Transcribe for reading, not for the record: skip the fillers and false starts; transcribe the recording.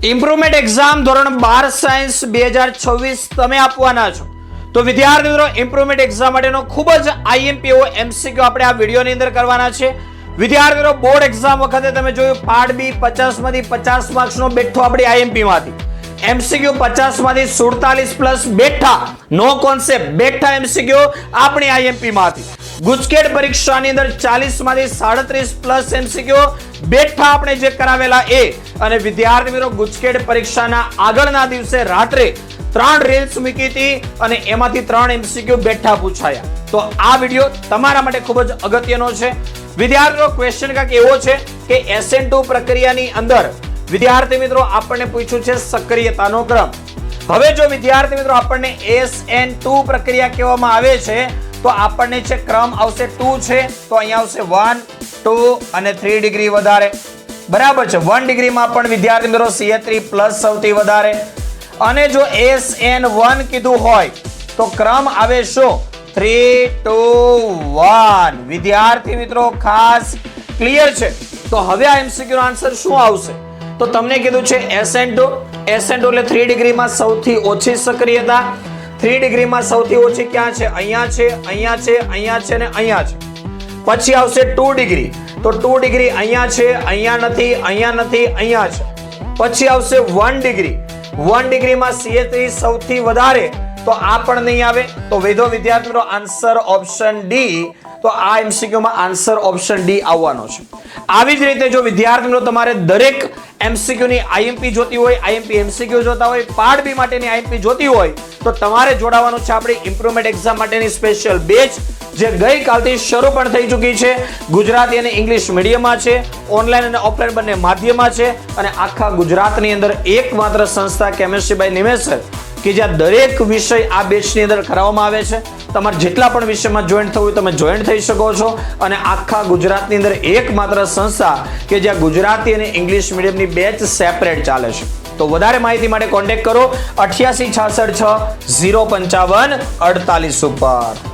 Improvement exam ધોરણ 12 science 2026 તમે આપવાના છો તો વિદ્યાર્થી મિત્રો ઇમ્પ્રુવમેન્ટ એક્ઝામ માટેનો ખૂબ જ આઈએમપી એમસીક્યુ આપણે આ વિડિયોની અંદર કરવાના છે. વિદ્યાર્થી મિત્રો બોર્ડ એક્ઝામ વખતે તમે જોયું પાર્ટ બી 50 માંથી 50 માર્ક્સનો બેઠો આપણી આઈએમપી માંથી, એમસીક્યુ 50 માંથી 47 પ્લસ બેઠા નો કોન્સેપ્ટ બેઠા એમસીક્યુ આપણી આઈએમપી માંથી. ગુજકેટ પરીક્ષાની અંદર 40 માંથી 37 પ્લસ એમસીક્યુ બેઠા આપણે જે કરાવેલા એ, અને વિદ્યાર્થી મિત્રો ગુજકેટ પરીક્ષાના આગળના દિવસે રાત્રે 3 રીલ્સ મૂકી હતી અને એમાંથી 3 એમસીક્યુ બેઠા પૂછાયા. તો આ વિડિયો તમારા માટે ખૂબ જ અગત્યનો છે. વિદ્યાર્થીઓ ક્વેશ્ચન કાંઈક એવો છે કે SN2 પ્રક્રિયાની અંદર વિદ્યાર્થી મિત્રો આપણને પૂછ્યું છે સક્રિયતાનો ક્રમ. હવે જો વિદ્યાર્થી મિત્રો આપણને SN2 પ્રક્રિયા કહેવામાં આવે છે તો આપણને છે ક્રમ આવશે 2 છે તો અહીંયા આવશે 1 2 અને 3 ડિગ્રી વધારે, બરાબર છે. 1 ડિગ્રીમાં પણ વિદ્યાર્થી મિત્રો CH3 પ્લસ સૌથી વધારે, અને જો SN1 કીધું હોય તો ક્રમ આવે શું 3 2 1. વિદ્યાર્થી મિત્રો ખાસ ક્લિયર છે. તો હવે આ એમસીક્યુ નો આન્સર શું આવશે? તો તમને કીધું છે SN2 એટલે 3 ડિગ્રીમાં સૌથી ઓછી સક્રિયતા. 3 ડિગ્રીમાં સૌથી ઓછી ક્યાં છે? અહીંયા છે, અહીંયા છે, અહીંયા છે અને અહીંયા છે. પછી આવશે 2 ડિગ્રી, તો 2 ડિગ્રી અહીંયા છે, અહીંયા નથી, અહીંયા નથી, અહીંયા છે. પછી આવશે 1 ડિગ્રી, 1 ડિગ્રીમાં CH3 સૌથી વધારે, તો આ પણ નહીં આવે. તો વેધો વિદ્યાર્થીનો આન્સર ઓપ્શન ડી. તો આ એમસીક્યુ માં આન્સર ઓપ્શન ડી આવવાનો છે. આવી જ રીતે જો વિદ્યાર્થીઓ તમારે દરેક એમસીક્યુ ની આઈએમપી જોતી હોય, આઈએમપી એમસીક્યુ જોતા હોય, પાર્ટ બી માટેની આઈએમપી જોતી હોય તો તમારે જોડાવાનું છે આપણી ઇમ્પ્રુવમેન્ટ એક્ઝામ માટેની સ્પેશિયલ બેચ, જે ગઈકાલથી શરૂ પણ થઈ ચૂકી છે. ગુજરાતી અને ઇંગ્લિશ મીડિયમમાં છે, ઓનલાઈન અને ઓફલાઈન બંને માધ્યમમાં છે, અને આખા ગુજરાતની અંદર એકમાત્ર સંસ્થા કેમેસ્ટ્રી બાય નિમેશ સર કે જ્યાં દરેક વિષય આ બેચની અંદર કરાવવામાં આવે છે. તમારે જેટલા પણ વિષયમાં જોઈન્ટ થવું હોય તમે જોઈન્ટ થઈ શકો છો, અને આખા ગુજરાતની અંદર એકમાત્ર સંસ્થા કે જ્યાં ગુજરાતી અને ઇંગ્લિશ મીડિયમની બેચ સેપરેટ ચાલે છે. તો વધારે માહિતી માટે કોન્ટેક્ટ કરો 88 66 6 055 48 ઉપર.